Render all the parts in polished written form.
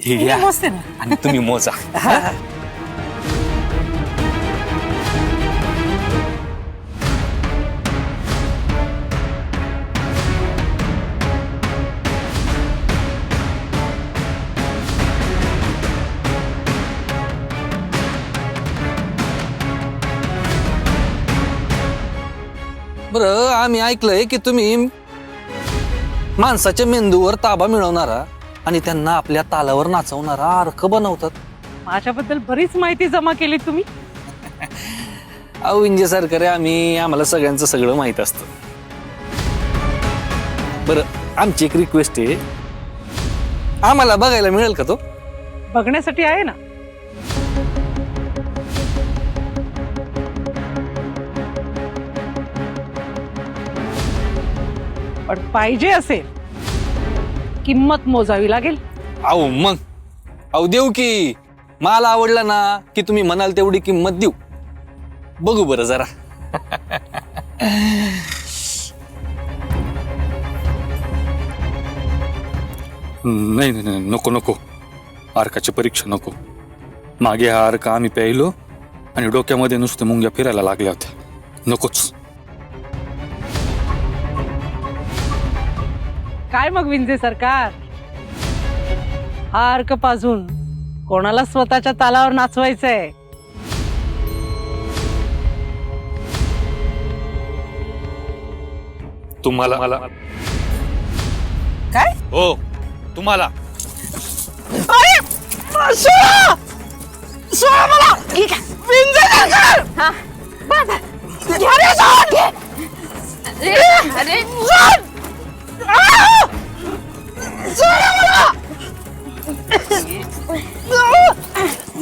या. मस्त आहे ना. आणि तुम्ही मोजा. बरं आम्ही ऐकलंय की तुम्ही माणसाच्या मेंदूवर ताबा मिळवणारा आणि त्यांना आपल्या तालावर नाचवणारा अर्क बनवतात. माझ्याबद्दल बरीच माहिती जमा केली तुम्ही. अहो विंजे सरकार आम्हाला सगळ्यांचं सगळं माहित असतं. बरं आमची एक रिक्वेस्ट आहे, आम्हाला बघायला मिळेल का तो? बघण्यासाठी आहे ना. पण पाहिजे असेल किंमत मोजावी लागेल. अहो देऊ की. मला आवडला ना की तुम्ही म्हणाल तेवढी किंमत देऊ. बघू बरं जरा. नाही नाही नाही, नको नको. अर्काची परीक्षा नको. मागे हा अर्क आम्ही प्यायलो आणि डोक्यामध्ये नुसते मुंग्या फिरायला लागल्या होत्या. नकोच. काय मग विंजे सरकार, हा अर्क पाजून कोणाला स्वतःच्या तालावर नाचवायचंय? तुम्हाला काय? हो तुम्हाला.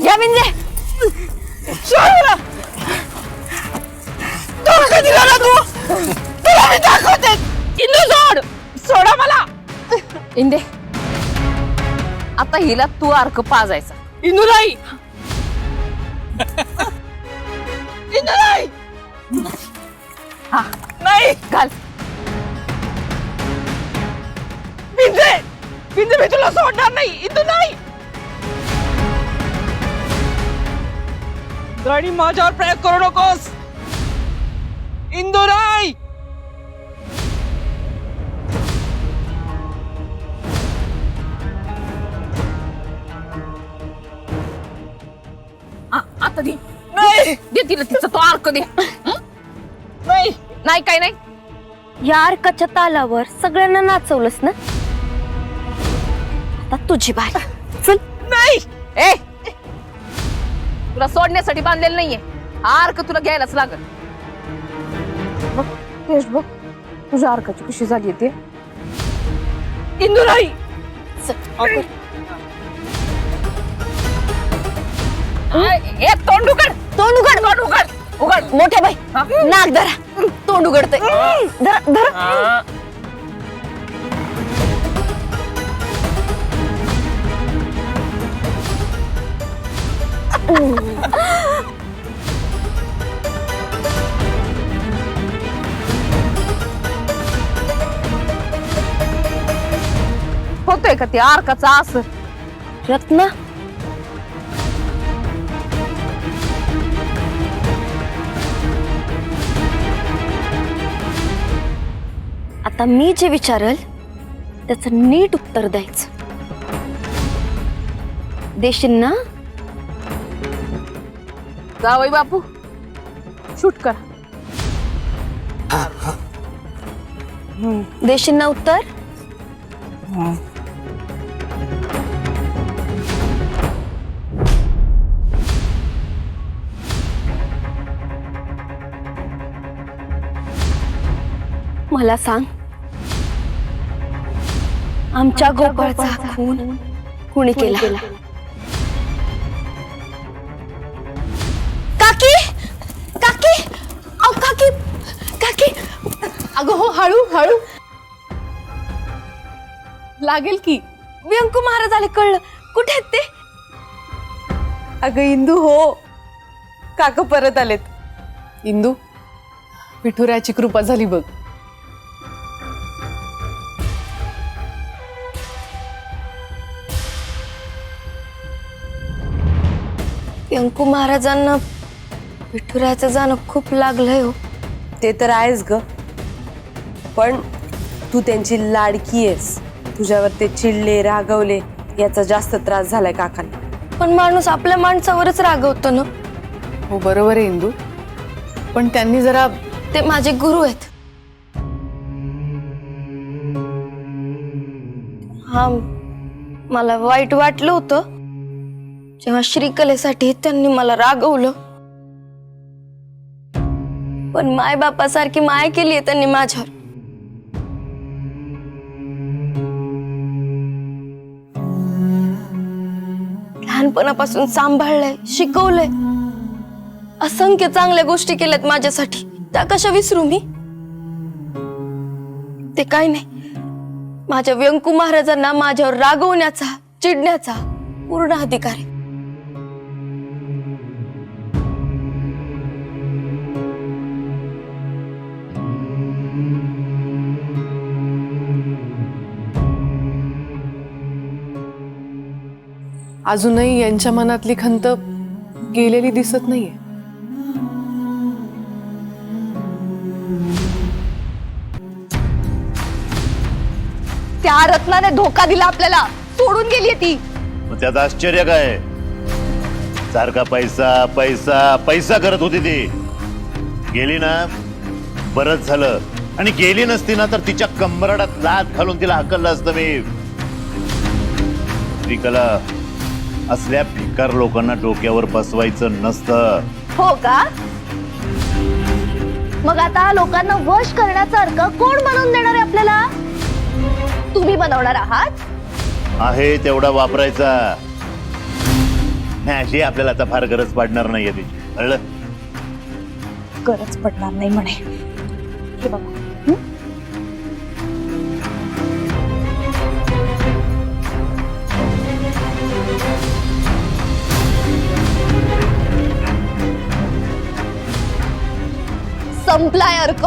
या विंजे सोडा मला. इंदे आता हिला तू अर्क पाजायचा. इंदुराई, इंदुराई, हा नाही. घाल. विंजे, विंजे मी तुला सोडणार नाही. इंदू नाही. गाडी माझ्यावर प्रयोग करू नकोस. इंदू नाही. आता दे नाही, दे तिला तिचा तो अर्क दे. नाही. नाही काय नाही. या अर्काच्या तालावर सगळ्यांना नाचवलंस ना. आता तुझी बाई. चल. नाही. ए तुला सोडण्यासाठी बांधलेलं नाहीये. हा अर्क तुला घ्यायलाच लागल. बघ तेच बघ तुझ्या अर्काची कशी झाली ते. इंदू नाही. एक तोंड उघड. तोंड उघड. तोंड उघड. उघड. मोठ्या बाई नाक धरा. तोंड उघडतंय. धरा धरा. होतोय का ते अर्काचा असं? रत्ना आता मी जे विचारल त्याचं नीट उत्तर द्यायचं. देशील ना? जावई बापू शूट करा. देशील ना उत्तर? मला सांग, आमच्या गोपाळचा खून कुणी केला? काकी, काकी, अहो काकी, काकी, अगं हो हळू हळू लागेल की. व्यंकू महाराज आले, कळलं. कुठे आहेत ते? अगं इंदू हो, काका परत आलेत. इंदू विठुरायाची कृपा झाली बघ. व्यंकू महाराजांना विठुरायाचं जाणं खूप लागलंय हो. ते तर आहेच ग, पण तू त्यांची लाडकी आहेस. तुझ्यावर ते चिडले रागवले याचा जास्त त्रास झालाय काकांना. पण माणूस आपल्या माणसावरच रागवतो ना. हो बरोबर आहे इंदू, पण त्यांनी जरा ते माझे गुरु आहेत. हा, मला वाईट वाटलं होतं जेव्हा श्रीकलेसाठी त्यांनी मला रागवलं, पण मायबापासारखी माया केली आहे त्यांनी माझ्यावर. लहानपणापासून सांभाळलंय, शिकवलंय, असंख्य चांगल्या गोष्टी केल्यात माझ्यासाठी. त्या कशा विसरू मी? ते काय नाही, माझ्या व्यंकू महाराजांना माझ्यावर रागवण्याचा, चिडण्याचा पूर्ण अधिकार आहे. अजूनही यांच्या मनातली खंत गेलेली दिसत नाहीये. त्या रत्नाने धोका दिला आपल्याला, सोडून गेली ती. मग त्यात आश्चर्य काय? सारखा पैसा पैसा पैसा करत होती ती. गेली ना, बरंच झालं. आणि गेली नसती ना तर तिच्या कंबरडात लाथ घालून तिला हकललं असतं मी. श्रीकला, असल्या भिकार लोकांना डोक्यावर बसवायचं नसतं. हो का? मग आता लोकांना वश करण्याचा अर्थ कोण बनवून देणार आहे आपल्याला? तुम्ही बनवणार आहात? आहे तेवढा वापरायचा. नाही, अशी आपल्याला आता फार गरज पडणार नाहीये तिची, कळलं? गरज पडणार नाही म्हणे. हे बघा, संपलाय अर्क.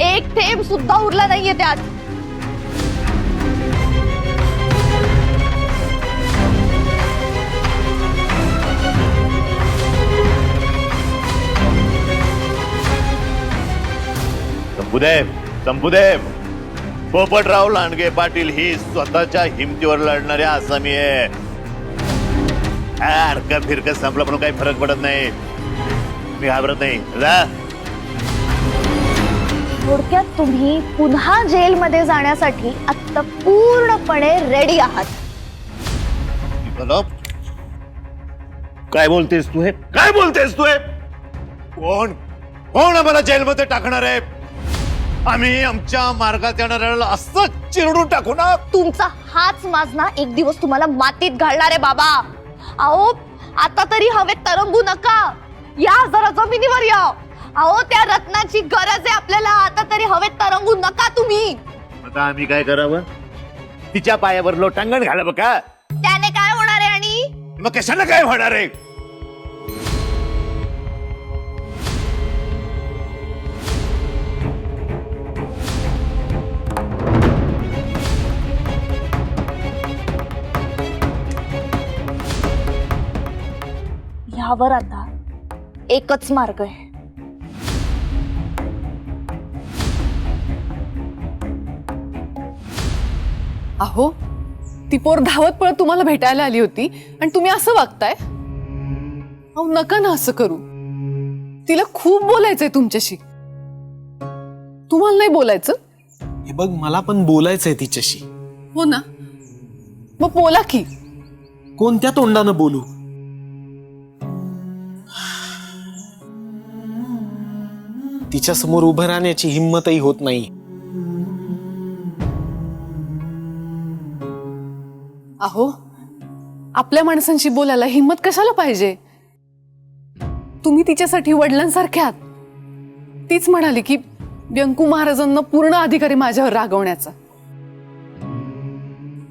एक थेंब सुद्धा उरला नाहीये त्यात. संपुदेव, पोपटराव लांडगे पाटील ही स्वतःच्या हिमतीवर लढणारे आसामी आहे. अर्क फिरकत संपलं म्हणून काही फरक पडत नाही. मी घाबरत नाही. थोडक्यात तुम्ही पुन्हा जेलमध्ये जाण्यासाठी आता पूर्णपणे रेडी आहात. काय बोलतेस तू हे? काय बोलतेस तू हे? कोण कोण आम्हाला जेलमध्ये टाकणार आहे? आम्ही आमच्या मार्गात येणाऱ्याला असं चिरडून टाकू ना? तुमचा हाच माजना एक दिवस तुम्हाला मातीत घालणार आहे बाबा. अहो, आता तरी हवेत तरंगू नका. या जरा जमिनीवर या. अहो, त्या रत्नाची गरज आहे आपल्याला. आता तरी हवेत तरंगू नका तुम्ही. आता आम्ही काय करावं? तिच्या पायावर लोटांगण घालावं का? त्याने काय होणार आहे? आणि मग कशाला काय होणार आहे? ह्यावर आता एकच मार्ग आहे. अहो, ती पोर धावत पळत तुम्हाला भेटायला आली होती आणि तुम्ही असं वागताय? अहो, नका ना असं करू. तिला खूप बोलायचंय तुमच्याशी. तुम्हाला नाही बोलायचं? हे बघ, मला पण बोलायचंय तिच्याशी. हो ना, मग बोला की. कोणत्या तोंडानं बोलू? तिच्या समोर उभं राहण्याची हिंमतही होत नाही. अहो, आपल्या माणसांशी बोलायला हिंमत कशाला पाहिजे? तुम्ही तिच्यासाठी वडिलांसारखे आहात. तीच म्हणाली की व्यंकू महाराजांना पूर्ण अधिकारी माझ्यावर रागवण्याचा.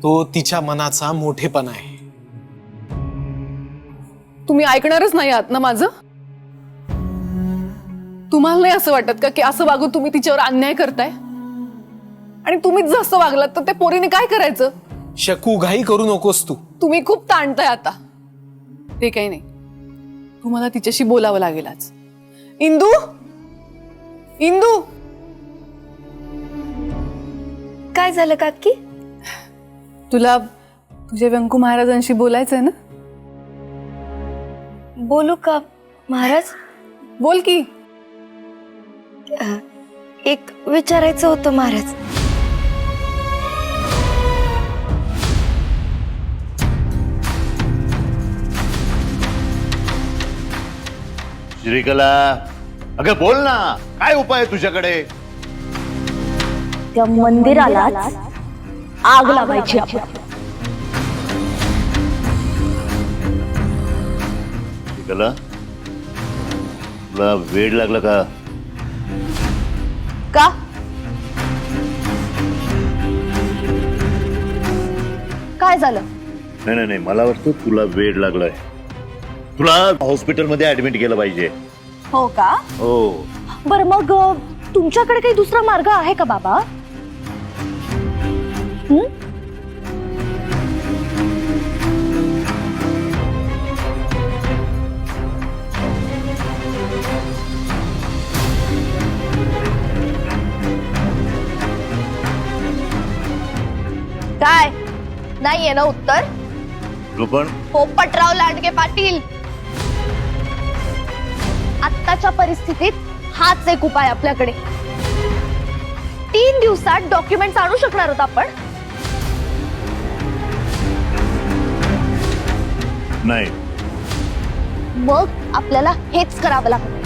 तो तिच्या मनाचा मोठेपणा आहे. तुम्ही ऐकणारच नाही आहात ना माझं? तुम्हाला नाही असं वाटत का की असं वागून तुम्ही तिच्यावर अन्याय करताय? आणि तुम्हीच जास्त वागलात तर त्या पोरीने काय करायचं? शकू, घाई करू नकोस तू. तुम्ही खूप ताणताय आता. ते काही नाही, तुम्हाला तिच्याशी बोलावं लागेल आज. इंदू, इंदू, काय झालं काकी? तुला तुझ्या व्यंकू महाराजांशी बोलायचंय ना? बोलू का महाराज? बोल की. एक विचारायचं होतं महाराज. श्रीकला, अगं बोल ना, काय उपाय आहे तुझ्याकडे? त्या मंदिराला आग लावायची आपण. श्रीकला, तुला वेड लागला का? का? काय झालं? नाही नाही, मला वाटतं तुला वेड लागलाय. तुला हॉस्पिटलमध्ये ऍडमिट केलं पाहिजे. हो का? हो. बर मग तुमच्याकडे काही दुसरा मार्ग आहे का बाबा? काय नाहीये ना उत्तर? तू पण पोपटराव लांडगे पाटील, आत्ताच्या परिस्थितीत हाच एक उपाय आपल्याकडे. 3 दिवसात डॉक्युमेंट्स आणू शकणार आहोत आपण? नाही. मग आपल्याला हेच करावं लागतं.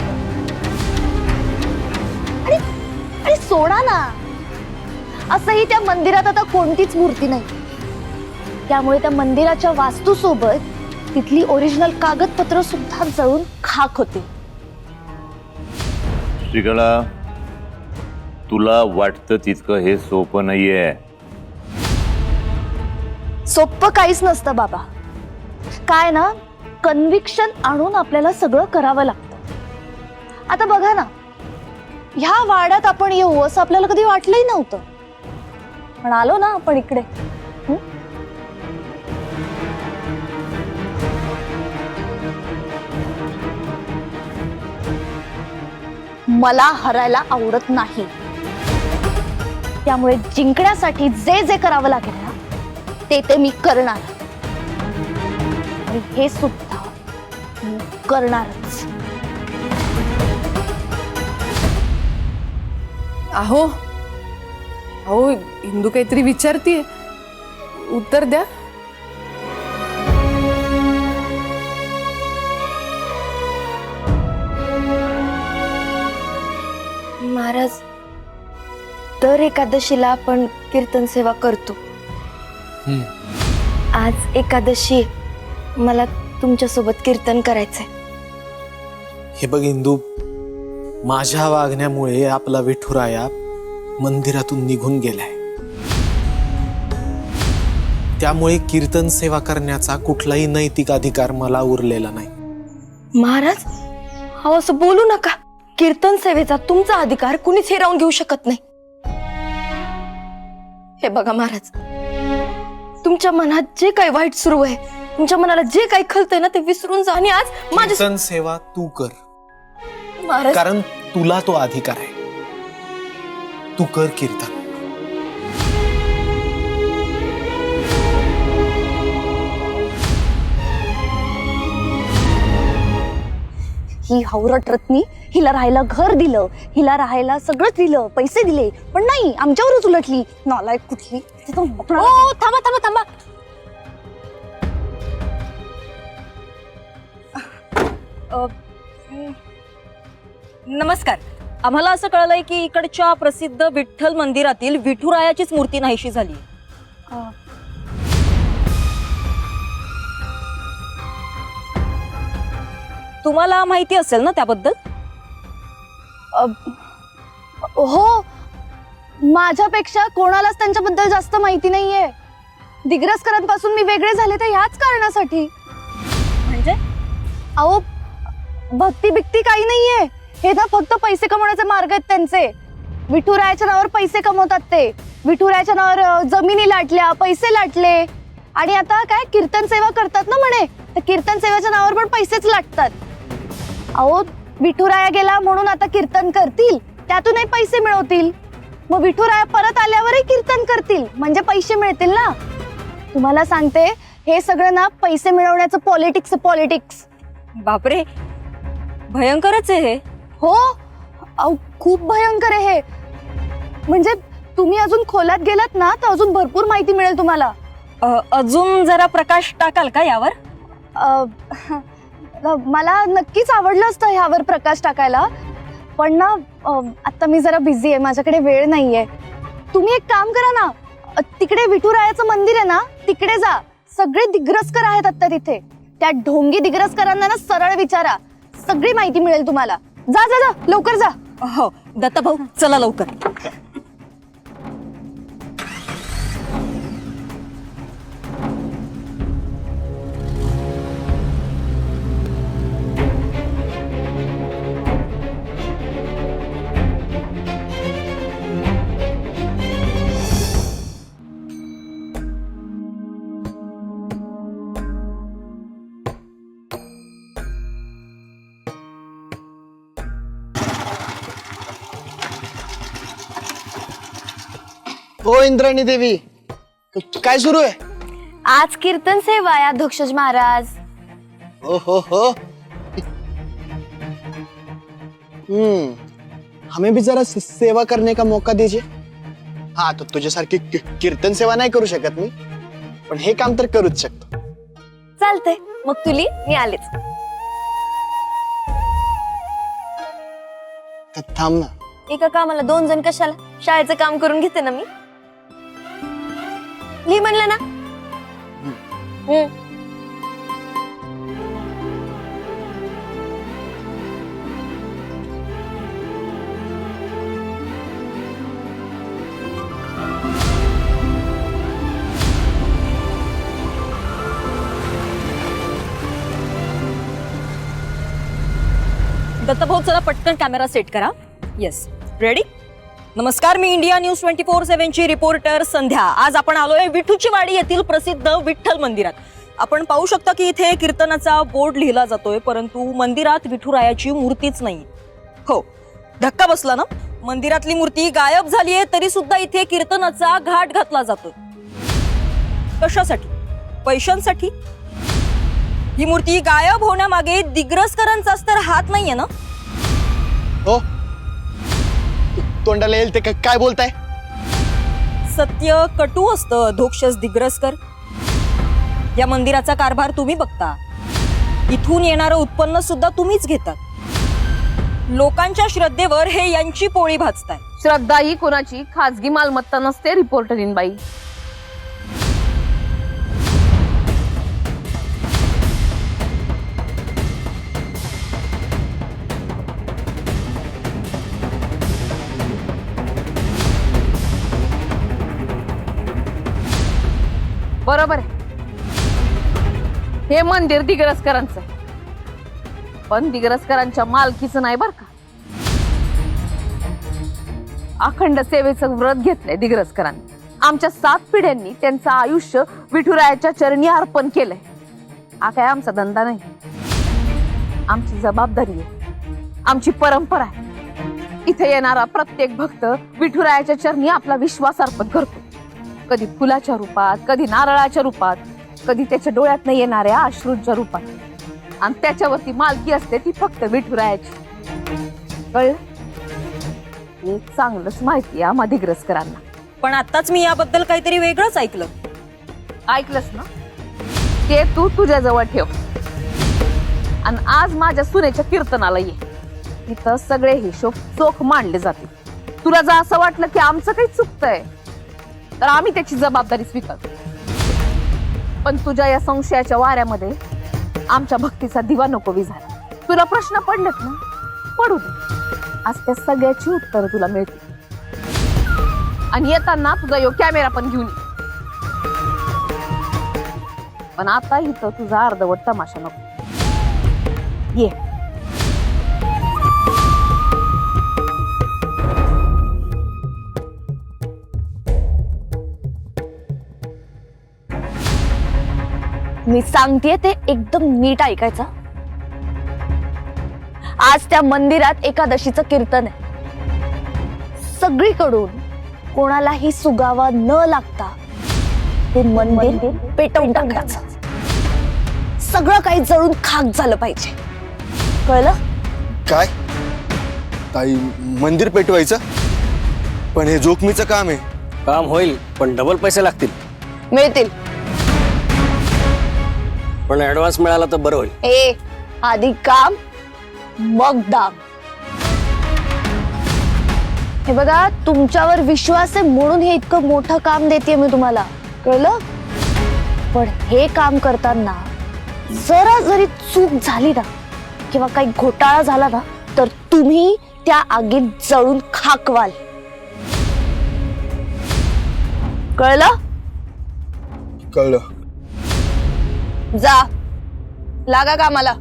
आणि सोडा ना, असंही त्या मंदिरात आता कोणतीच मूर्ती नाही. त्यामुळे त्या मंदिराच्या वास्तूसोबत तिथली ओरिजिनल कागदपत्र सुद्धा जळून खाक होते. श्रीकला, तुला वाटतं तितकं हे सोपं नाहीये. सोपं काहीच नसतं बाबा. काय ना, कन्व्हिक्शन आणून आपल्याला सगळं करावं लागतं. आता बघा ना, ह्या वाड्यात आपण येऊ असं आपल्याला कधी वाटलंही नव्हतं, पण आलो ना आपण इकडे. मला हरायला आवडत नाही. त्यामुळे जिंकण्यासाठी जे जे करावं लागेल ना, ते मी करणार. आणि हे सुद्धा मी करणारच. अहो अहो, इंदू काहीतरी विचारतीये, उत्तर द्या. महाराज, दर एकादशीला आपण कीर्तन सेवा करतो. आज एकादशी आहे. मला तुमच्यासोबत कीर्तन करायचंय. हे बघ इंदू, माझ्या वागण्यामुळे आपला विठुराया मंदिरातून निघून गेलाय. त्यामुळे कीर्तन सेवा करण्याचा कुठलाही नैतिक अधिकार मला उरलेला नाही. महाराज, अहो असं बोलू नका. कीर्तन सेवेचा तुमचा अधिकार कुणीच हिरावून घेऊ शकत नाही. हे बघा महाराज, तुमच्या मनात जे काही वाईट सुरू आहे, तुमच्या मनाला जे काही खलतंय ना, ते विसरून जा आणि आज माझ्या कीर्तन सेवा तू कर, महाराज. कारण तुला तो अधिकार आहे. तू कर कीर्तन. ही हावरट रत्नी, हिला राहायला घर दिलं, हिला राहायला सगळंच दिलं, पैसे दिले, पण नाही, आमच्यावरच उलटली. नालायक कुठली. थांबा थांबा थांबा. नमस्कार. आम्हाला असं कळलंय की इकडच्या प्रसिद्ध विठ्ठल मंदिरातील विठुरायाचीच मूर्ती नाहीशी झाली. तुम्हाला माहिती असेल ना त्याबद्दल? हो, माझ्यापेक्षा कोणालाच त्यांच्याबद्दल जास्त माहिती नाहीये. दिग्रसकरांपासून मी वेगळे झाले तर ह्याच कारणासाठी. म्हणजे अहो, भक्ती बिक्ती काही नाहीये. हे ना फक्त पैसे कमवण्याचे मार्ग आहेत त्यांचे. विठुरायाच्या नावावर पैसे कमवतात ते. विठुरायाच्या नावावर जमिनी लाटल्या, पैसे लाटले, आणि आता काय कीर्तन सेवा करतात ना म्हणे, तर कीर्तन सेवेच्या नावावर पण पैसेच लाटतात. अहो विठुराया गेला म्हणून आता कीर्तन करतील, त्यातूनही पैसे मिळवतील. मग विठुराया परत आल्यावरही कीर्तन करतील, म्हणजे पैसे मिळतील ना. तुम्हाला सांगते, हे सगळं ना पैसे मिळवण्याचं पॉलिटिक्स. पॉलिटिक्स बापरे, भयंकरच आहे हे. हो, अहो खूप भयंकर आहे हे. म्हणजे तुम्ही अजून खोलात गेलात ना तर अजून भरपूर माहिती मिळेल तुम्हाला. अजून जरा प्रकाश टाकाल का यावर? मला नक्कीच आवडलं असतं ह्यावर प्रकाश टाकायला, पण ना आता मी जरा बिझी आहे, माझ्याकडे वेळ नाहीये. तुम्ही एक काम करा ना, तिकडे विठुरायाचं मंदिर आहे ना, तिकडे जा. सगळे दिग्रसकर आहेत आता तिथे. त्या ढोंगी दिग्रसकरांना ना सरळ विचारा, सगळी माहिती मिळेल तुम्हाला. जा जा जा, लवकर जा. हो दत्ता भाऊ, चला लवकर. हो इंद्राणी देवी, काय सुरू आहे? आज कीर्तन सेवा आहे अध्यक्षज महाराज. हो हमें भी जरा सेवा करने का मौका दीजिए. हाँ, तो तुझ्यासारखी कीर्तन सेवा नाही करू शकत मी, पण हे काम तर करूच शकतो. चालतंय, मग तुली मी आलेच. तर थांब ना. एका कामाला 2 जण कशाला? शाळेचं काम करून घेते ना मी. लिही म्हणलं ना. दत्ता भाऊ, चला पटकन कॅमेरा सेट करा. Yes, ready. नमस्कार, मी इंडिया न्यूज 24/7 ची रिपोर्टर संध्या. आज आपण आलोय विठूची वाडी येथील प्रसिद्ध विठ्ठल मंदिरात. आपण पाहू शकता की इथे कीर्तनाचा बोर्ड लिहिला जातोय, परंतु मंदिरात विठुरायाची मूर्तीच नाही. हो, धक्का बसला ना. मंदिरातली मूर्ती गायब झालीये, तरी सुद्धा इथे कीर्तनाचा घाट घातला जातोय. कशासाठी? पैशांसाठी? ही मूर्ती गायब होण्यामागे दिग्रसकरांचाच तर हात नाहीये ना. हो, तोंडाला येईल ते काय बोलताय? सत्य कटू असतं अधोक्षज दिग्रसकर. या मंदिराचा कारभार तुम्ही बघता, इथून येणारं उत्पन्न सुद्धा तुम्हीच घेतात. लोकांच्या श्रद्धेवर हे यांची पोळी भाजताय. श्रद्धा ही कोणाची खाजगी मालमत्ता नसते रिपोर्टरीन बाई. बरोबर आहे, हे मंदिर दिग्रसकरांचं आहे, पण दिग्रसकरांच्या मालकीचं नाही बर का. अखंड सेवेचं व्रत घेतलंय दिग्रसकरांनी. आमच्या 7 पिढ्यांनी त्यांचं आयुष्य विठुरायाच्या चरणी अर्पण केलंय. हा काय आमचा धंदा नाही, आमची जबाबदारी आहे, आमची परंपरा आहे. इथे येणारा प्रत्येक भक्त विठुरायाच्या चरणी आपला विश्वास अर्पण करतो. कधी फुलाच्या रूपात, कधी नारळाच्या रूपात, कधी त्याच्या डोळ्यात न येणाऱ्या अश्रूंच्या रूपात. आणि त्याच्यावरती मालकी असते ती फक्त विठुरायाची. कळलं? हे चांगलंच माहिती आहे आम्हा दिग्रसकरांना. पण आताच मी याबद्दल काहीतरी वेगळंच ऐकलं. ऐकलंस ना, ते तू तुझ्याजवळ ठेव. आणि आज माझ्या सुनेच्या कीर्तनाला ये. इथं सगळे हिशोब चोख मांडले जाते. तुला जर असं वाटलं की आमचं काही चुकतंय तर आम्ही त्याची जबाबदारी स्वीकारतो. पण तुझ्या या संशयाच्या वाऱ्यामध्ये आमच्या भक्तीचा दिवा नको विझायला. तुला प्रश्न पडलेत ना, पडू दे. आज त्या सगळ्याची उत्तरं तुला मिळतील. आणि येताना तुझा यो कॅमेरा पण घेऊन ये. पण आता इथं तुझा अर्धवट तमाशा नको. ये. मी सांगतेय ते एकदम नीट ऐकायचं. आज त्या मंदिरात एकादशीचं कीर्तन आहे. सगळीकडून कोणालाही सुगावा न लागता ते मंदिर पेटवून टाकायचं. सगळं काही जळून खाक झालं पाहिजे, कळलं? काय ताई, मंदिर पेटवायचं? पण हे जोखमीचं काम आहे. काम होईल पण डबल पैसे लागतील. मिळतील. पण ऍडव्हान्स मिळाला तर बरं होईल. आधी काम मग दाम. हे बघा, तुमच्यावर विश्वास आहे म्हणून हे इतकं मोठं काम देते मी तुम्हाला, कळलं? पण हे काम करताना जरा जरी चूक झाली ना किंवा काही घोटाळा झाला ना तर तुम्ही त्या आगीत जळून खाक व्हाल, कळलं? कळलं. जा, लागा कामाला.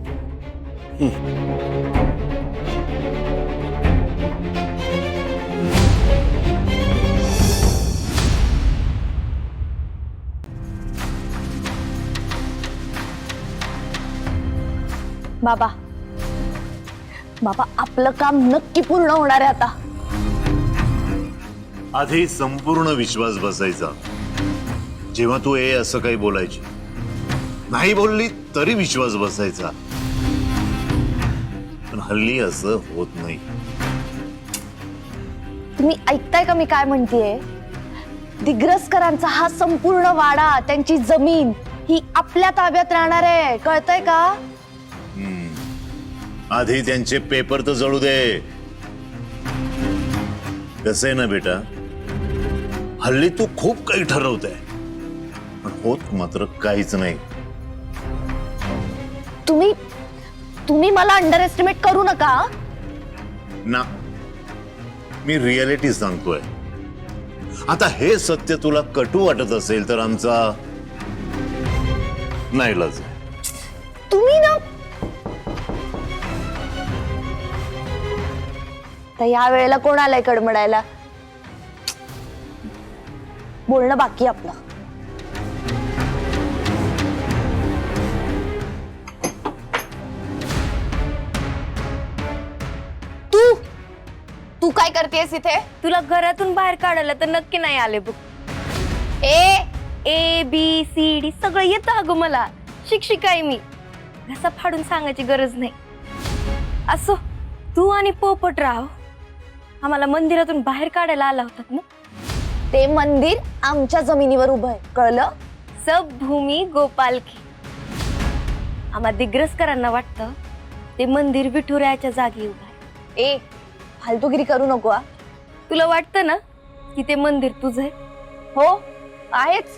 बाबा, बाबा, आपलं काम नक्की पूर्ण होणार आहे आता. आधी संपूर्ण विश्वास बसायचा जेव्हा तू असं काही बोलायची. नाही बोलली तरी विश्वास बसायचा. पण हल्ली असं होत नाही. तुम्ही ऐकताय का मी काय म्हणतेय? दिग्रसकरांचा हा संपूर्ण वाडा, त्यांची जमीन ही आपल्या ताब्यात राहणार आहे, कळतंय का? आधी त्यांचे पेपर तर जळू दे. कसं आहे ना बेटा, हल्ली तू खूप काही ठरवतंय पण होत मात्र काहीच नाही. तुम्ही मला अंडर एस्टिमेट करू नका ना. मी रियालिटी सांगतोय. आता हे सत्य तुला कटू वाटत असेल तर आमचा नाईलाज आहे. तुम्ही ना तर या वेळेला कोण आलाय कडमडायला? बोलणं बाकी आपलं. तू काय करतेस इथे? तुला घरातून बाहेर काढायला तर नक्की नाही आले बघ. ABCD सगळं येतं अगं मला. शिक्षिका आहे मी, घसा फाडून सांगायची गरज नाही. असो, तू आणि पोपटराव आम्हाला मंदिरातून बाहेर काढायला आला होतात ना? ते मंदिर आमच्या जमिनीवर उभं आहे, कळलं? सब भूमी गोपाल की. आम्हा दिग्रसकरांना वाटतं ते मंदिर विठुरायाच्या जागी उभं आहे. फालतूगिरी करू नको हा. तुला वाटतं ना की ते मंदिर तुझं आहे? हो, आहेच.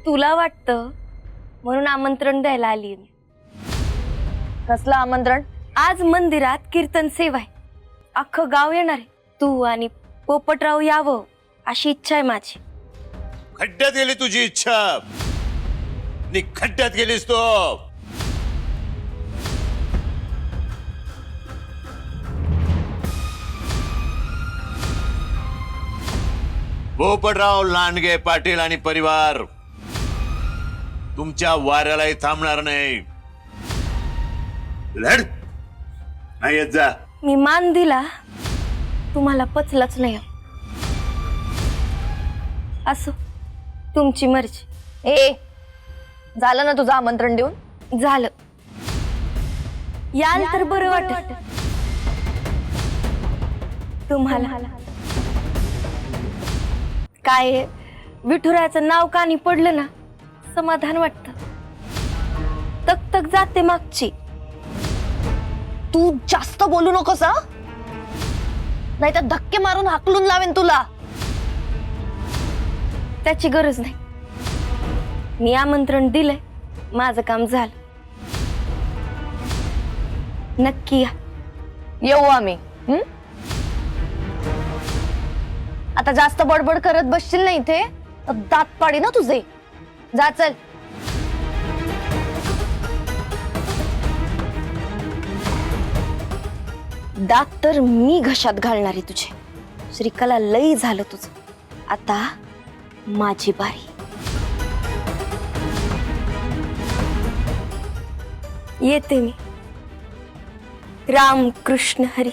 तुला वाटतं म्हणून आमंत्रण द्यायला आली मी. कसलं आमंत्रण? आज मंदिरात कीर्तन सेवा आहे. अख्खं गाव येणार आहे. तू आणि पोपटराव यावं अशी इच्छा आहे माझी. खड्ड्यात गेली तुझी इच्छा, खड्ड्यात गेलीस तो. पोपटराव लांडगे पाटील आणि परिवार तुमच्या वाऱ्यालाही थांबणार नाही. लढ नाही येत जा. मी मान दिला, तुम्हाला पचलाच नाही. असो, तुमची मर्जी. झालं ना तुझं आमंत्रण देऊन? झालं. याल तर बरं वाटत तुम्हाला. काय विठुरायाचं नाव कानी पडलं ना, समाधान वाटतं. तक तक जाते मागची. तू जास्त बोलू नकोस हा, नाही तर धक्के मारून हाकलून लावेन तुला. त्याची गरज नाही. मी आमंत्रण दिलंय, माझं काम झालं. नक्की या. येऊ आम्ही. आता जास्त बडबड करत बसशील ना इथे तर दात पाडी ना तुझे. जा चल. दात तर मी घशात घालणार आहे तुझे. श्रीकला लई झालं तुझं. आता माझी बारी. येते मी. राम कृष्ण हरी.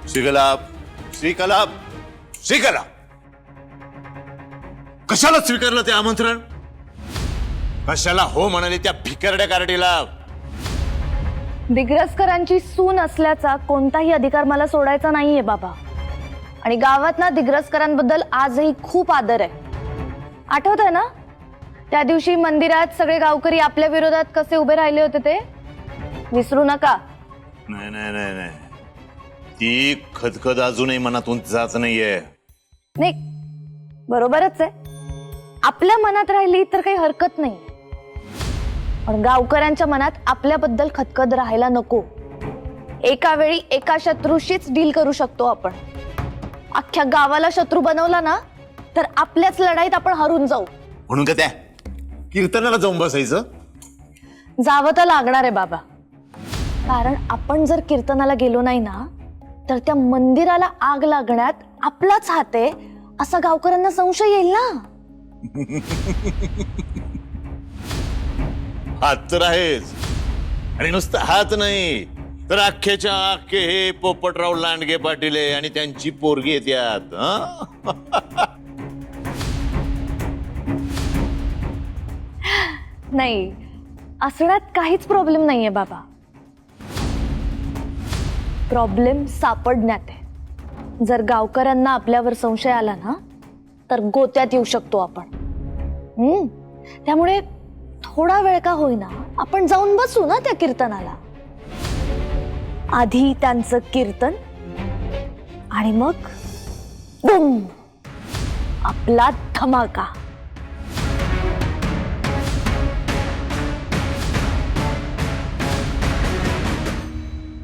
श्रीकलाप श्रीकलाप श्रीकलाप कशाला स्वीकारलं ते आमंत्रण? कशाला हो म्हणाले त्या भिकारड्या कारडीला? दिग्रसकरांची सून असल्याचा कोणताही अधिकार मला सोडायचा नाहीये बाबा. आणि गावात ना दिग्रसकरांबद्दल आजही खूप आदर आहे. आठवत आहे ना त्या दिवशी मंदिरात सगळे गावकरी आपल्या विरोधात कसे उभे राहिले होते ते? विसरू नका. नाही नाही नाही नाही, ती खदखद अजूनही मनातून जात नाहीये. नाही, बरोबरच आहे. आपल्या मनात राहिली तर काही हरकत नाही, पण गावकऱ्यांच्या मनात आपल्याबद्दल खदखद राहायला नको. एका वेळी एका शत्रूशीच डील करू शकतो आपण. अख्ख्या गावाला शत्रू बनवला ना तर आपल्याच लढाईत आपण हरून जाऊ. म्हणून का त्या कीर्तनाला जाऊन बसायचं? जावं तर लागणार आहे बाबा, कारण आपण जर कीर्तनाला गेलो नाही ना तर त्या मंदिराला आग लागण्यात आपलाच हात आहे असा गावकऱ्यांना संशय येईल ना. हात तर आहेच, आणि नुसतं हात नाही तर अख्खेच्या अख्खे हे पोपटराव लांडगे पाटील आणि त्यांची पोरगी येत्यात. नाही, असण्यात काहीच प्रॉब्लेम नाहीये बाबा. प्रॉब्लेम सापडण्यात आहे. जर गावकऱ्यांना आपल्यावर संशय आला ना तर गोत्यात येऊ शकतो आपण. त्यामुळे थोडा वेळ का होईना आपण जाऊन बसू ना त्या कीर्तनाला. आधी त्यांचं कीर्तन आणि मग बुम, आपला धमाका.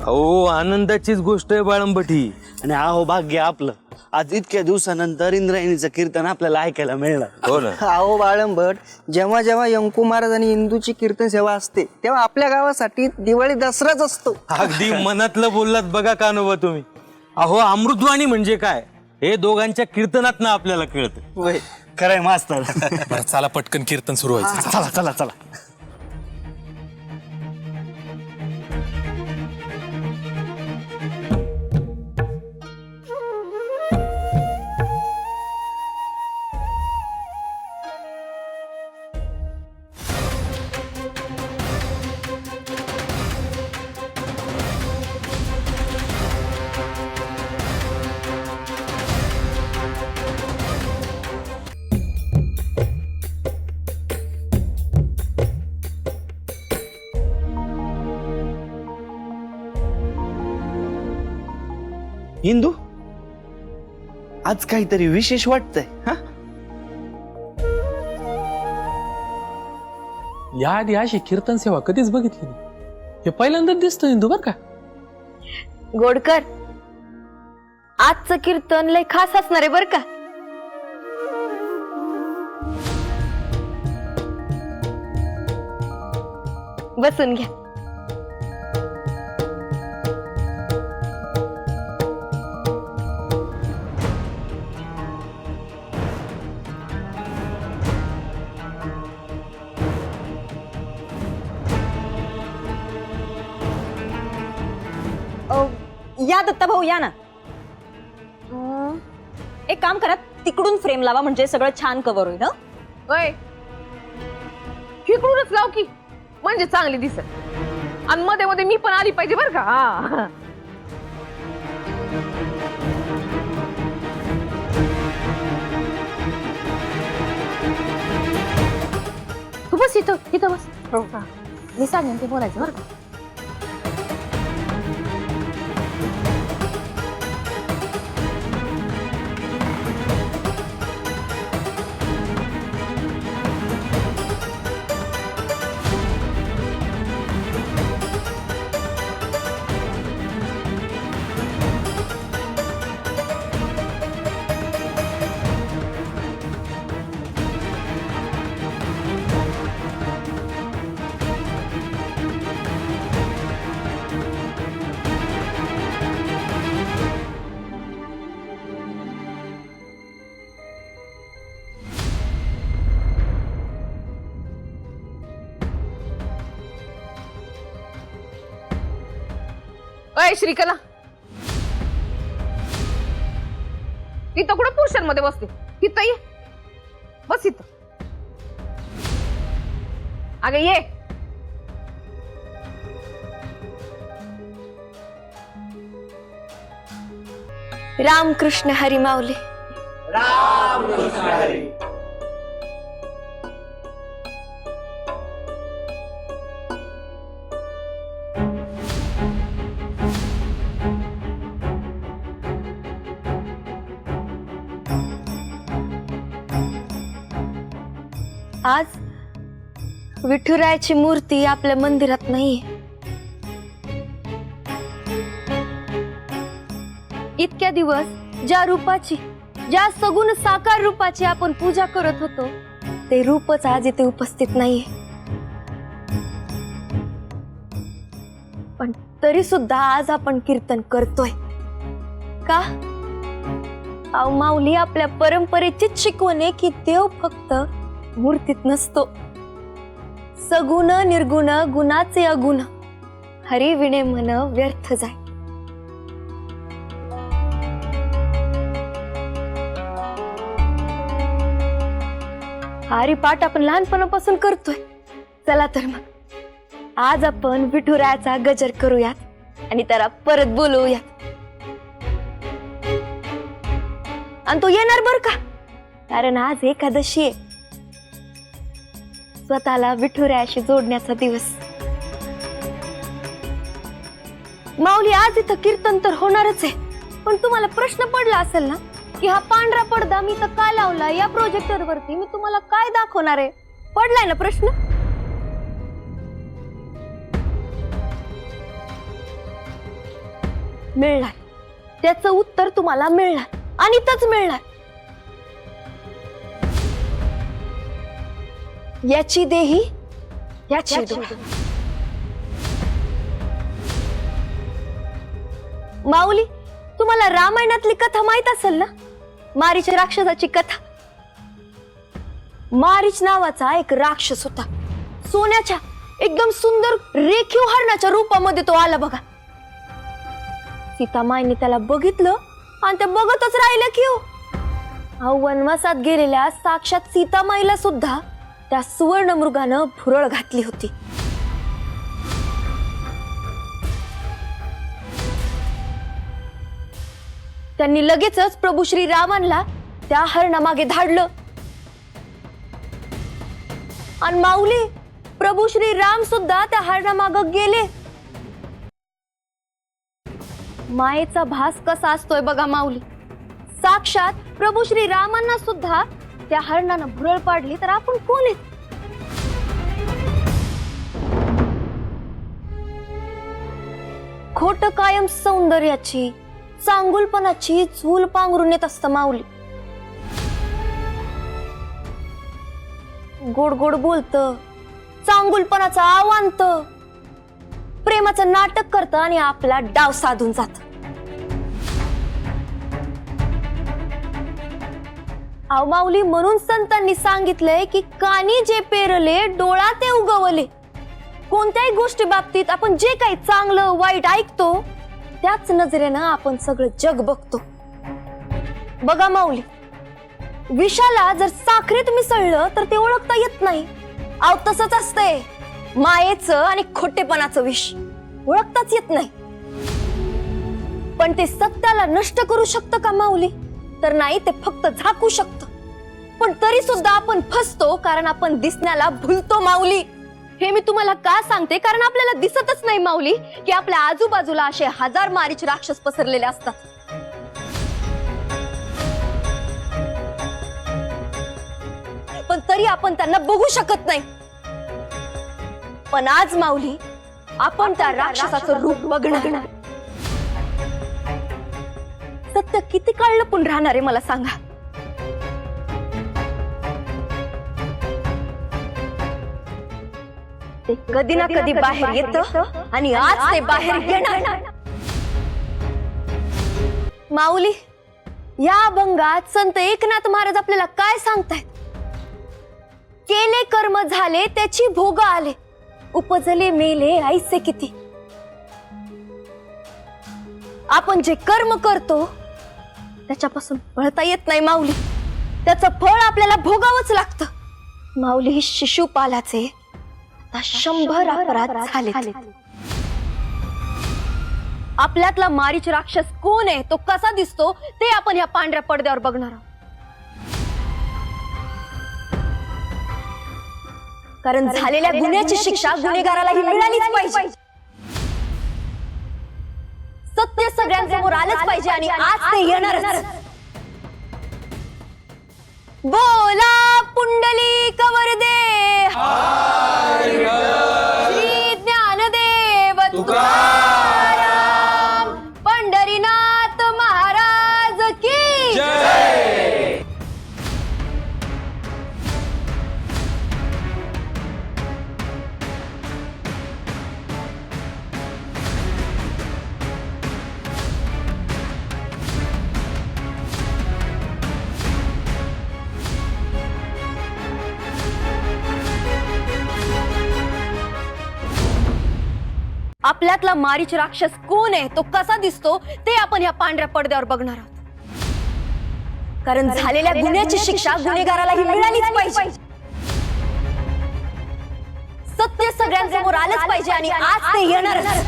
अहो आनंदाचीच गोष्ट आहे बाळंबठी. आणि अहो भाग्य आपलं, आज इतक्या दिवसानंतर इंद्रायणीचं कीर्तन आपल्याला ऐकायला मिळणार. हो ना. अहो बाळंबट, जेव्हा जेव्हा यंकू महाराज आणि इंदूची कीर्तन सेवा असते तेव्हा आपल्या गावासाठी दिवाळी दसराच असतो. अगदी मनातलं बोललात बघा कानोबा तुम्ही. अहो अमृतवाणी म्हणजे काय हे दोघांच्या कीर्तनात ना आपल्याला कळतं. होय, खरंय मास्तर. बरं चला पटकन कीर्तन सुरू व्हायचं. चला चला चला. इंदू, आज काहीतरी विशेष वाटतंय. हा, याआधी अशी कीर्तन सेवा कधीच बघितली नाही. हे पहिल्यांदाच दिसतोय इंदू बर का. गोडकर, आजचं कीर्तन लय खास असणार आहे बर का. बसून घ्या. या दत्ता भाऊ या ना. एक काम करा, तिकडून फ्रेम लावा म्हणजे सगळं छान कव्हर होईल. होय, इकडूनच लाव की म्हणजे चांगली दिसत. आणि मध्ये मध्ये मी पण आली पाहिजे बर का. हा, तू बस इथं इथं बस. मी सांगेन ते बोलायचं बरं का. अय श्रीकला, इथं कुठं पुरुषांमध्ये बसते? इथं ये, बस इथं. अगं ये. रामकृष्ण हरी माऊली. आज विठुरायाची मूर्ती आपल्या मंदिरात नाहीये. इतक्या दिवस ज्या रूपाची, ज्या सगुण साकार रूपाची आपण पूजा करत होतो, ते रूपच आज इथे उपस्थित नाहीये. पण तरी सुद्धा आज आपण कीर्तन करतोय का? अहो माऊली, आपल्या परंपरेचीच शिकवण आहे की देव फक्त मूर्तीत नसतो. सगुण निर्गुण गुणाचे अगुण, हरी विणे मन व्यर्थ जाय. हरिपाठ आपण लहानपणापासून करतोय. चला तर मग आज आपण विठुरायाचा गजर करूयात आणि त्याला परत बोलवूयात. आणि तो येणार बर का, कारण आज एकादशी आहे, स्वतःला विठुरायाशी जोडण्याचा दिवस. माऊली, आज इथं कीर्तन तर होणारच आहे, पण तुम्हाला प्रश्न पडला असेल ना की हा पांढरा पडदा मी तर का लावला या प्रोजेक्टर वरती, मी तुम्हाला काय दाखवणार आहे? पडलाय ना प्रश्न? मिळणार, त्याचं उत्तर तुम्हाला मिळणार आणि तच मिळणार. याची देही याची दोही. माऊली, तुम्हाला रामायणातली कथा माहित असेल ना, मारीच राक्षसाची कथा. मारीच नावाचा एक राक्षस होता. सोन्याच्या एकदम सुंदर रेखीव हरणाच्या रूपामध्ये तो आला बघा. सीतामाईने त्याला बघितलं आणि ते बघतच राहिलं की हो. वनवासात गेलेल्या साक्षात सीतामाईला सुद्धा त्या सुवर्ण मृगानं भुरळ घातली होती. त्यांनी लगेचच प्रभू श्रीरामांना त्या हरणामागे धाडलं. आणि माऊली, प्रभू श्रीराम सुद्धा त्या हरणामागे गेले. मायेचा भास कसा असतोय बघा माऊली. साक्षात प्रभू श्रीरामांना सुद्धा त्या हरणानं भुरळ पाडली, तर आपण कोण आहेत? खोट कायम सौंदर्याची, चांगुलपणाची झूल पांघरून येत असतं माऊली. गोड गोड बोलतं, चांगुलपणाचं आव्हानत, प्रेमाचं नाटक करतं आणि आपला डाव साधून जात. अहो माऊली, म्हणून संतांनी सांगितलंय की कानी जे पेरले डोळा ते उगवले. कोणत्याही गोष्टी बाबतीत आपण जे काही चांगलं वाईट ऐकतो, त्याच नजरेनं आपण सगळं जग बघतो. बघा माऊली, विषाला जर साखरेत मिसळलं तर ते ओळखता येत नाही. अहो तसंच असतंय मायेचं आणि खोटेपणाचं विष, ओळखताच येत नाही. पण ते सत्याला नष्ट करू शकतं का माऊली? तर नाही, ते फक्त झाकू शकतं. पण तरी सुद्धा आपण फसतो, कारण आपण दिसण्याला भुलतो माऊली. हे मी तुम्हाला का सांगते, कारण आपल्याला दिसतच नाही माऊली की आपल्या आजूबाजूला असे हजार मारीच राक्षस पसरलेले असतात. पण तरी आपण त्यांना बघू शकत नाही. पण आज माऊली, आपण त्या राक्षसाचं रूप बघणार. सत्य किती काळ लपून राहणार आहे मला सांगा. ते कधी ना कधी बाहेर येतं आणि आज ते बाहेर येणार. माऊली, या अभंगात संत एकनाथ महाराज आपल्याला काय सांगतायत? केले कर्म झाले त्याची भोग आले, उपजले मेले ऐसे किती. आपण जे कर्म करतो त्याच्यापासून पळता येत नाही माऊली. त्याचं फळ आपल्याला भोगावंच लागतं. माऊली ही शिशुपालाचे आता 100 अपराध झाले. आपल्यातला मारीच राक्षस कोण आहे, तो कसा दिसतो ते आपण ह्या पांढऱ्या पडद्यावर बघणार आहोत. कारण झालेल्या गुन्ह्याची शिक्षा गुन्हेगारालाही मिळालीच पाहिजे. सत्य सगळ्यांसमोर आलंच पाहिजे आणि आज ते येणारच. बोला पुंडलिक वरदे श्री ज्ञानदेव तुकाराम पंढरीनाथ महाराज की जय. आपल्यातला मारीच राक्षस कोण आहे, तो कसा दिसतो ते आपण ह्या पांढऱ्या पडद्यावर बघणार आहोत. कारण झालेल्या गुन्ह्याची शिक्षा गुन्हेगारालाही मिळालीच पाहिजे. सत्य सगळ्यांसमोर आलंच पाहिजे आणि आज ते येणारच.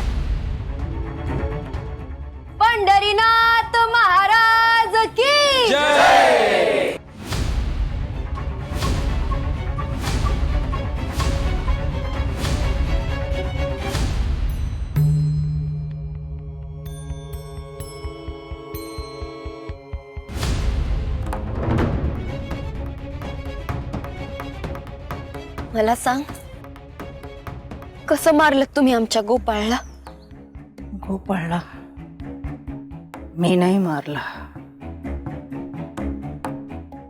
पंढरीनाथ महाराज की जय. मला सांग, कसं मारलं तुम्ही आमच्या गोपाळला? गोपाळला मी नाही मारला.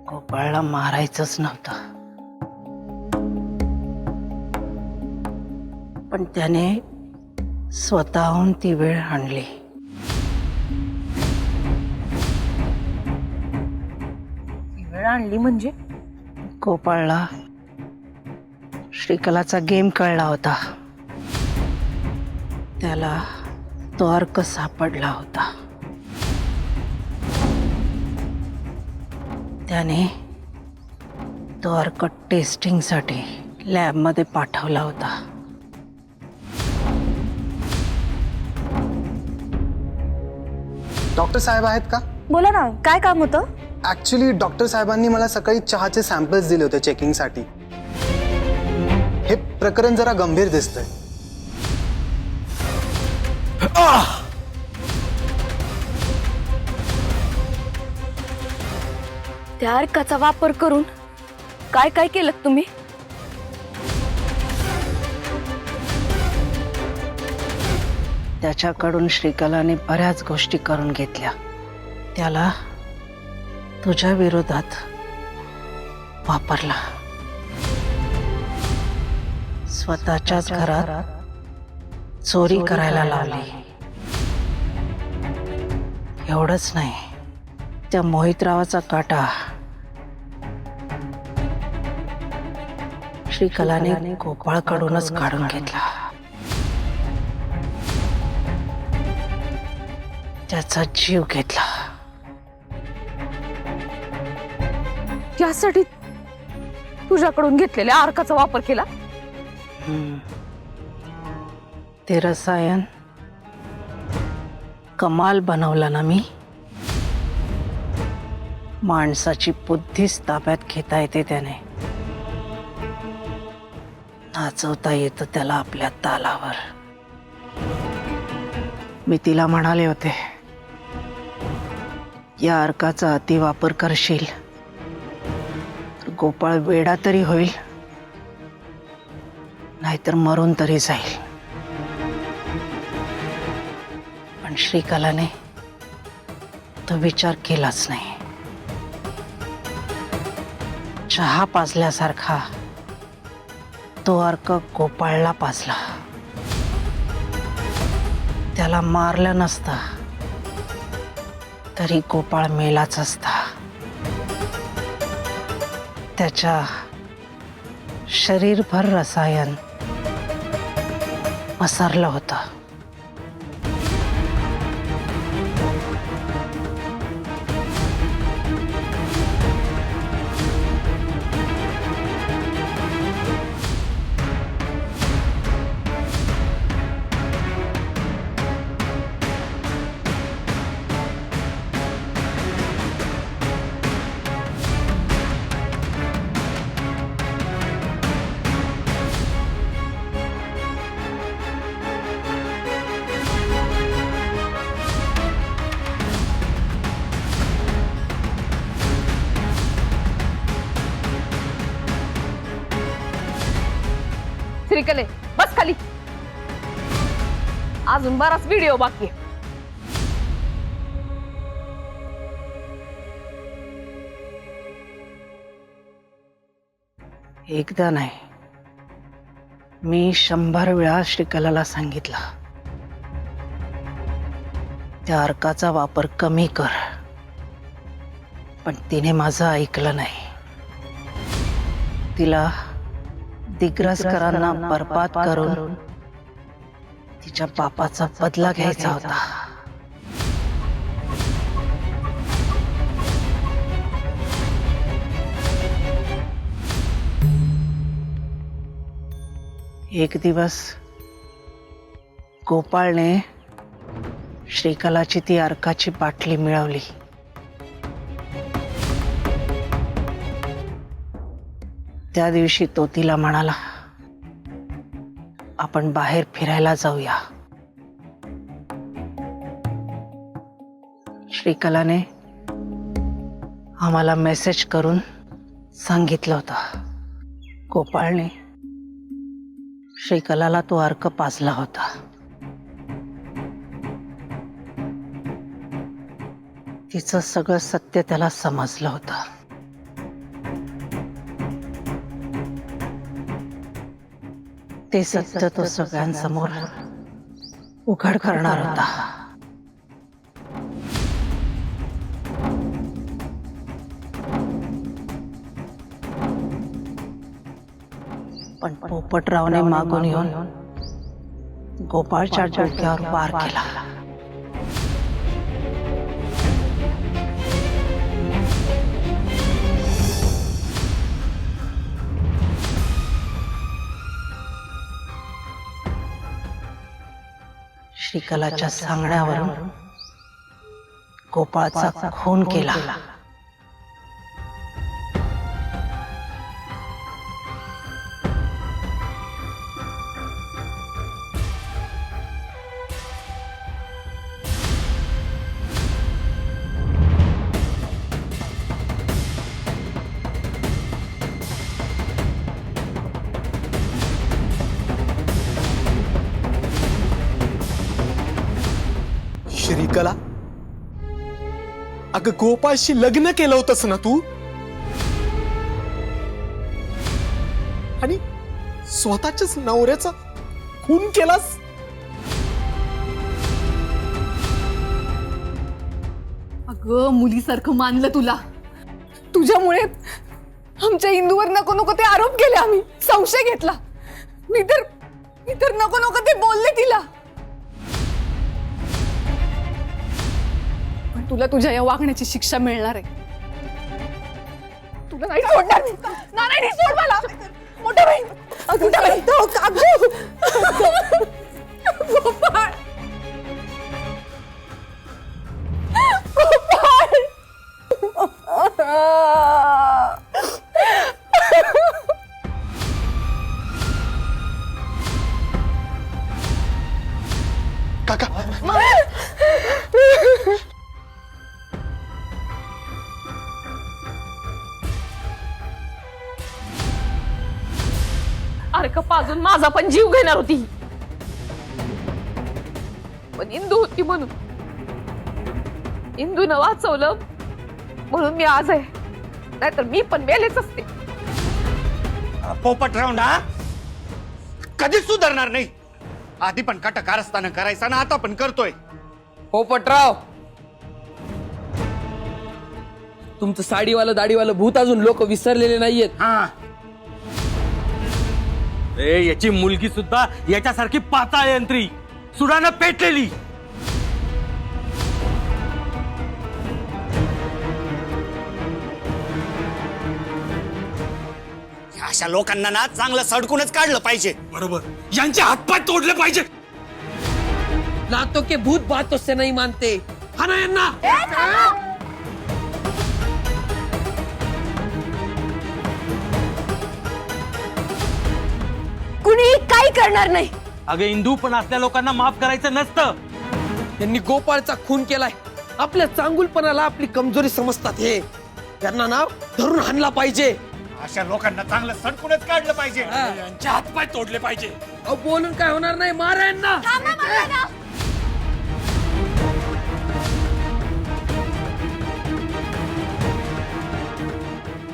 गोपाळला मारायचंच नव्हतं, पण त्याने स्वतःहून ती वेळ आणली. ती वेळ आणली म्हणजे गोपाळला श्रीकलाचा गेम कळला होता. त्याला तो अर्क सापडला होता. त्याने तो अर्क टेस्टिंगसाठी लॅबमध्ये पाठवला होता. डॉक्टर साहेब आहेत का? बोला ना, काय काम होतं? ऍक्च्युली डॉक्टर साहेबांनी मला सकाळी चहाचे सॅम्पल्स दिले होते चेकिंगसाठी. हे प्रकरण जरा गंभीर दिसतंय. त्या अर्काचा वापर करून काय काय केलं तुम्ही? त्याच्याकडून श्रीकलाने बऱ्याच गोष्टी करून घेतल्या. त्याला तुझ्या विरोधात वापरला. स्वतःच्याच घरात चोरी करायला लावली. एवढंच नाही, त्या मोहितरावाचा काटा श्रीकलाने गोपाळकडूनच काढून घेतला. त्याचा जीव घेतला. त्यासाठी तुझ्याकडून घेतलेल्या अर्काचा वापर केला? ते रसायन कमाल बनवलं ना मी. माणसाची बुद्धीच ताब्यात घेता येते त्याने. नाचवता येतं त्याला आपल्या तालावर. मी तिला म्हणाले होते, या अर्काचा अतिवापर करशील तर गोपाळ वेडा तरी होईल, नाहीतर मरून तरी जाईल. पण श्रीकलाने तो विचार केलाच नाही. चहा पाजल्यासारखा तो अर्क गोपाळला पाजला. त्याला मारलं नसतं तरी गोपाळ मेलाच असता. त्याच्या शरीरभर रसायन पसरलं होतं. श्रीकले बस खाली, अजून बराच व्हिडिओ बाकी आहे. एकदा नाही, मी 100 वेळा श्रीकलाला सांगितलं, त्या अर्काचा वापर कमी कर, पण तिने माझं ऐकलं नाही. तिला दिग्रसकरांना बर्बाद करून तिच्या पापाचा बदला घ्यायचा होता. एक दिवस गोपाळने श्रीकलाची ती अर्काची बाटली मिळवली. त्या दिवशी तो तिला म्हणाला, आपण बाहेर फिरायला जाऊया. श्रीकलाने आम्हाला मेसेज करून सांगितलं होतं. गोपाळने श्रीकलाला तो अर्क पाजला होता. तिचं सगळं सत्य त्याला समजलं होतं. ते सत्य तो सगळ्यांसमोर उघड करणार होता. पण पोपटरावने मागून येऊन गोपाळच्या डोक्यावर वार केला. श्रीकलाच्या सांगण्यावरून गोपाळचा खून केला. श्रीकला, अगं गोपाळशी लग्न केलं होतंस ना तू, आणि स्वतःच्याच नवऱ्याचा खून केलास. अगं मुलीसारखं मानलं तुला, तुझ्यामुळे आमच्या इंदूवर नको नको ते आरोप केले, आम्ही संशय घेतला. मी तर नको नको ते बोलले तिला. पण तुला तुझ्या या वागण्याची शिक्षा मिळणार आहे. तुला नाही सोडणार मी. नाही सोड मला. मोठ्या बहीण, मोठ्या बहीण, गोपाळ, काका, अर्क पाजून माझा पण जीव घेणार होती, पण इंदू होती म्हणून, इंदूनं वाचवलं म्हणून मी आज आहे, नाहीतर मी पण मेलेच असते. पोपटराव ना कधीच सुधारणार नाही. आधी पण कारस्थान करायचा ना, आता पण करतोय. पोपटराव, तुमचं साडीवालं दाढीवालं भूत अजून लोक विसरलेले नाहीयेत. याची मुलगी सुद्धा याच्यासारखी पाताळ यंत्री सुडानं पेटलेली. अशा लोकांना ना चांगलं सडकूनच काढलं पाहिजे. बरोबर, यांचे हातपाय तोडले पाहिजे. लातो के भूत बातों से नहीं मानते. हा ना यांना. कुणी काही करणार नाही. अगं इंदू, पण असल्या लोकांना माफ करायचं नसतं. त्यांनी गोपाळचा खून केलाय. आपल्या चांगुलपणाला आपली कमजोरी समजतात. हे त्यांना ना धरून हाणला पाहिजे. अशा लोकांना चांगलं सणकूनच काढलं पाहिजे. हातपाय तोडले पाहिजे. बोलून काय होणार नाही, मारा यांना.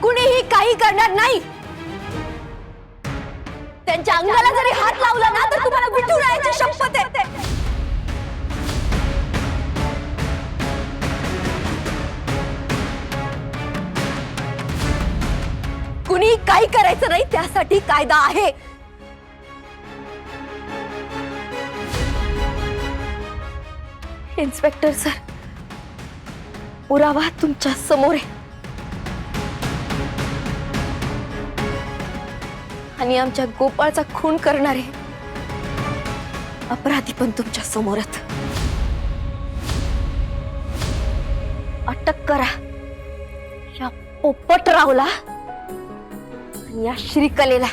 कुणीही काही करणार नाही. त्यांच्या अंगाला जरी हात लावला ना तर तुम्हाला विठुरायाची शपथ आहे. कुणी काही करायचं नाही, त्यासाठी कायदा आहे. इन्स्पेक्टर सर, पुरावा तुमच्या समोर आहे आणि आमच्या गोपाळचा खून करणारे अपराधी पण तुमच्या समोर आहेत. अटक करा या पोपटरावला आणि या श्रीकलेला.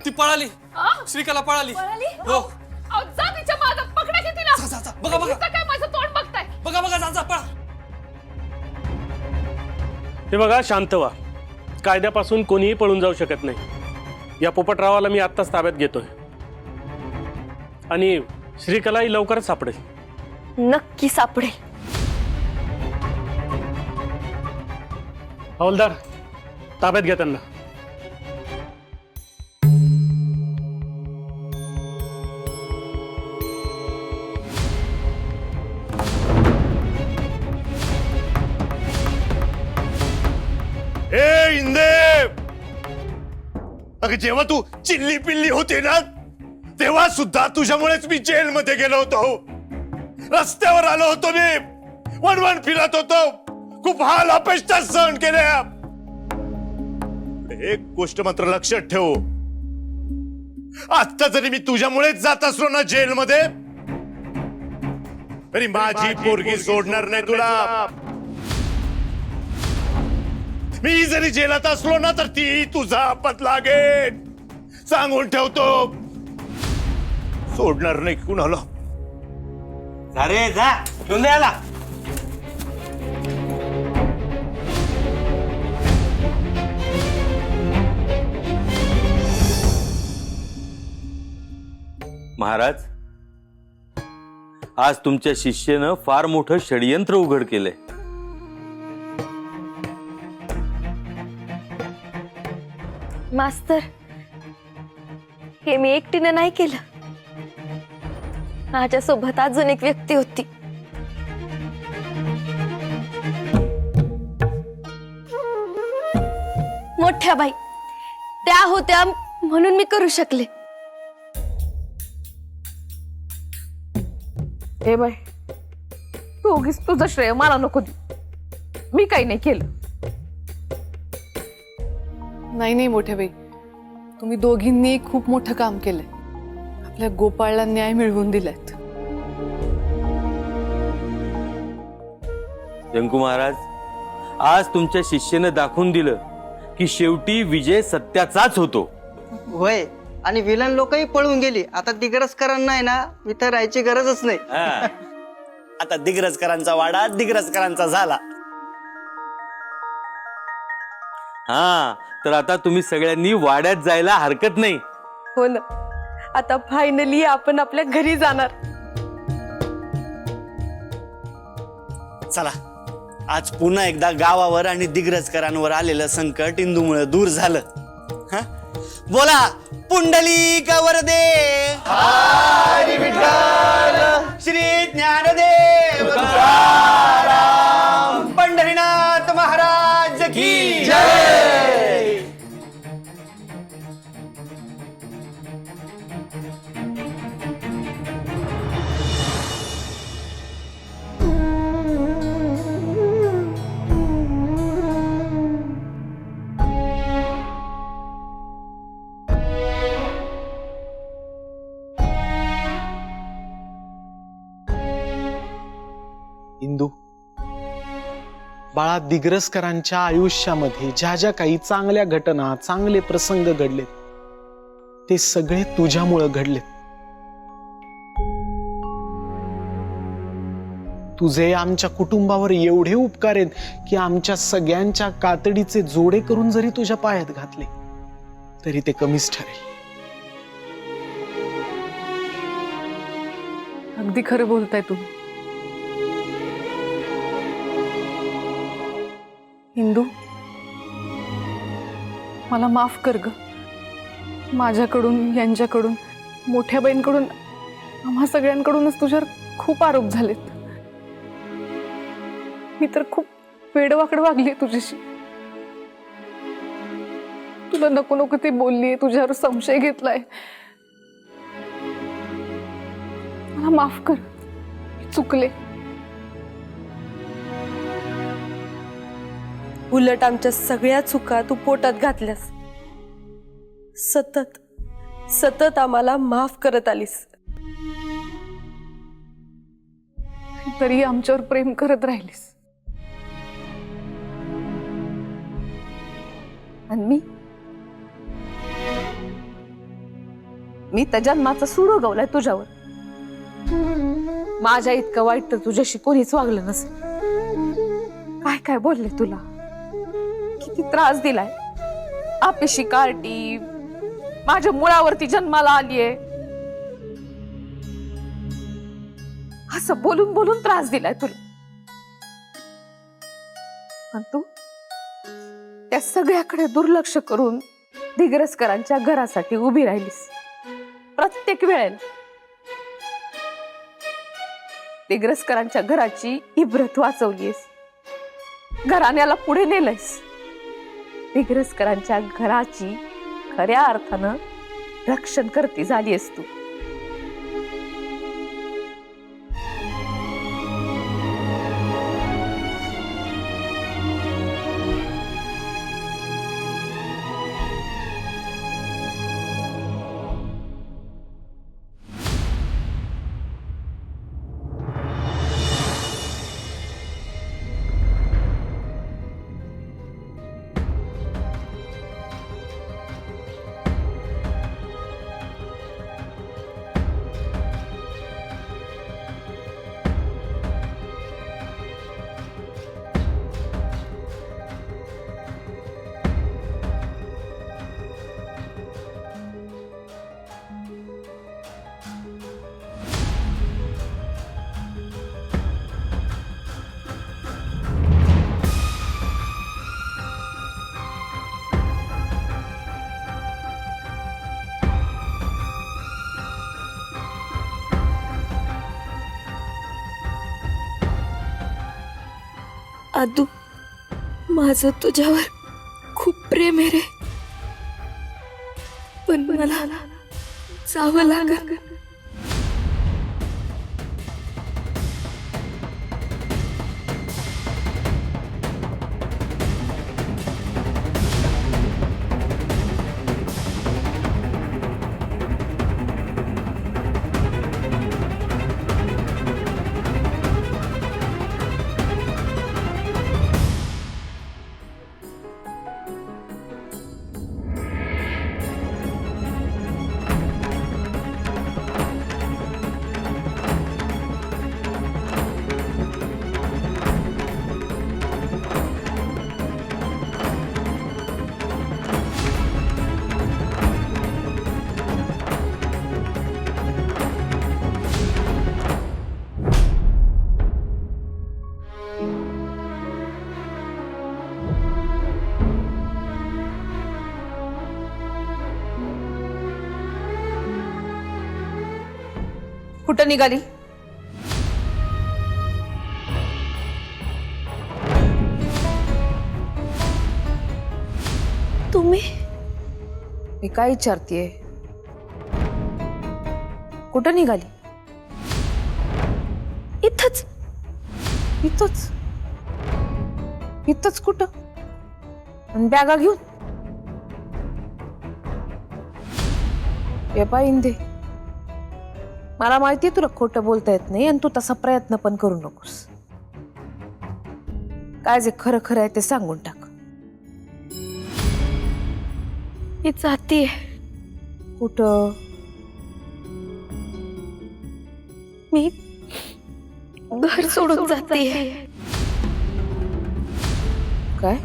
ती पळाली. श्रीकला पळाली. हो. जा तिच्या मागं, पकडा की तिला. बघा बघा काय माझं तोंड बघताय? बघा बघा जा पळा. हे बघा, शांत व्हा. कायद्यापासून कोणीही पळून जाऊ शकत नाही. या पोपटरावाला मी आत्ताच ताब्यात घेतोय आणि श्रीकलाही लवकरच सापडेल. नक्की सापडेल. हवालदार, ताब्यात घ्या त्यांना. ए इंदे, अगं जेव्हा तू चिल्ली पिल्ली होती ना तेव्हा सुद्धा तुझ्यामुळेच मी जेलमध्ये गेलो होतो. रस्त्यावर आलो होतो, मी वणवण फिरत होतो, खूप हाल अपेष्टा सहन केल्या. एक गोष्ट मात्र लक्षात ठेव, आता जरी मी तुझ्यामुळेच जात असलो ना जेलमध्ये तरी माझी पोरगी सोडणार नाही तुला. मी जरी जेलात असलो ना तर ती तुझा आपत लागेल, सांगून ठेवतो. सोडणार नाही कुणाला. अरे जा घेऊन द्यायला. महाराज, आज तुमच्या शिष्येनं फार मोठं षडयंत्र उघड केलंय. मास्तर, हे मी एकटीने नाही केलं. माझ्यासोबत अजून एक व्यक्ती होती. मोठ्या बाई त्या होत्या म्हणून मी करू शकले. ए बाय, तू उगीच तुझं श्रेय मला नको दे. मी काही नाही केलं. नाही मोठ्या बाई, तुम्ही दोघींनी खूप मोठं काम केलंय. आपल्या गोपाळला न्याय मिळवून दिलात. जंकू महाराज, आज तुमच्या शिष्येनं दाखवून दिलं की शेवटी विजय सत्याचाच होतो. होय, आणि विलन लोकही पळून गेली. आता दिग्रजकरांना नाही ना इथं राहायची गरजच नाही. आता दिग्रजकरांचा वाडा दिग्रजकरांचा झाला. हा, तर आता तुम्ही सगळ्यांनी वाड्यात जायला हरकत नाही. हो ना, आता फायनली आपण आपल्या घरी जाणार. चला, आज पुन्हा एकदा गावावर आणि दिग्रजकरांवर आलेलं संकट इंदूमुळे दूर झालं. बोला पुंडलिक वरदे हरी विठ्ठल, श्री ज्ञानदेव तुकाराम, पंढरीनाथ महाराज की जय. इंदू, बाळा, दिग्रसकरांच्या आयुष्यामध्ये ज्या ज्या काही चांगल्या घटना, चांगले प्रसंग घडलेत, ते सगळे तुझ्यामुळं घडलेत. तुझे आमच्या कुटुंबावर एवढे उपकार आहेत की आमच्या सगळ्यांच्या कातडीचे जोडे करून जरी तुझ्या पायात घातले तरी ते कमीच ठरेल. अगदी खरं बोलताय तुम्ही. इंदू, मला माफ कर ग. माझ्याकडून, यांच्याकडून, मोठ्या बहीणकडून, आम्हा सगळ्यांकडूनच तुझ्यावर खूप आरोप झालेत. मी तर खूप वेडवाकड वागली तुझ्याशी. तुला नको नको ते बोललीये, तुझ्यावर संशय घेतलाय. मला माफ कर, मी चुकले. उलट आमच्या सगळ्या चुका तू पोटात घातल्यास. सतत सतत आम्हाला माफ करत आलीस. तरी आमच्यावर प्रेम करत राहिलीस. आणि मी त्या जन्माचा सूड उगवलाय तुझ्यावर. माझ्या इतकं वाईट तर तुझ्याशी कोणीच वागलं नसेल. काय काय बोलले तुला, किती त्रास दिलाय. आपेशी कार्टी, माझ्या मुळावरती जन्माला आलीये, असं बोलून बोलून त्रास दिलाय तुला. आणि तू त्या सगळ्याकडे दुर्लक्ष करून दिग्रसकरांच्या घरासाठी उभी राहिलीस. प्रत्येक वेळेला दिग्रसकरांच्या घराची इब्रत वाचवलीस, घराण्याला पुढे नेलंयस. दिग्रसकरांच्या घराची खऱ्या अर्थानं रक्षण करती झालीयस तू. आदू, माझं तुझ्यावर खूप प्रेम आहे रे, पण मला जावं लागेल. कुठं निघाली? तुम्ही? मी काय विचारतीये? कुठं निघाली? इथंच. इथंच? इथंच कुठं? आणि बॅगा घेऊन? ये पाय इंदे, मला माहितीये तुला खोटं बोलता येत नाही आणि तू तसा प्रयत्न पण करू नकोस. काय जे खरं खरं आहे ते सांगून टाक. मी जातीये. कुठं? मी घर सोडून जातीये. काय?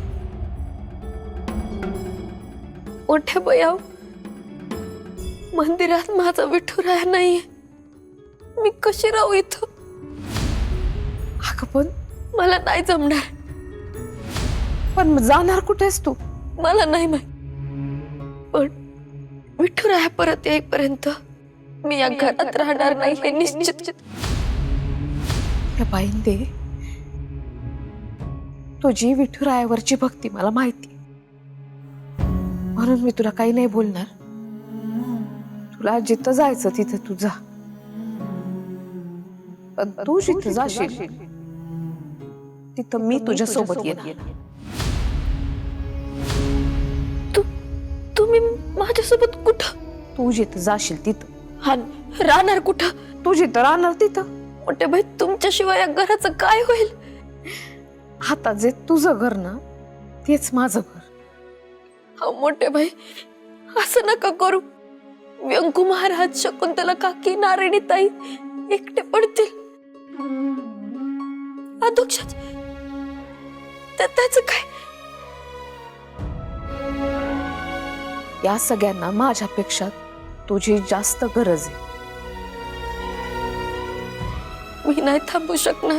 मोठ्या बया, मंदिरात माझा विठुराया नाहीये. मी कशी राहू इथं? अगं पण मला नाही जमणार. पण जाणार कुठेस तू? मला नाही माहित, पण विठुराया परत येईपर्यंत मी या घरात राहणार नाही हे निश्चित. त्या बाईंदे, तुझी विठुरायावरची भक्ती मला माहिती, म्हणून मी तुला काही नाही बोलणार. तुला जिथं जायचं तिथं तू जा, पण तू जिथं जाशील तिथं मी तुझ्या सोबत येणार. तुम्ही माझ्यासोबत कुठं? तू जिथं जाशील तिथं. हा, राहणार कुठं? तू जिथं राहणार तिथं. मोठे भाई, तुमच्याशिवाय या घराचं काय होईल? आता जे तुझं घर ना तेच माझं घर. हा मोठे भाई, असं नका करू. व्यंकू महाराज, शकुंतला काकी, नारायणी ताई एकटे पडतील. अध्यक्षाच त्याचं काय? या सगळ्यांना माझ्यापेक्षा तुझी जास्त गरज आहे. मी नाही थांबू शकणार.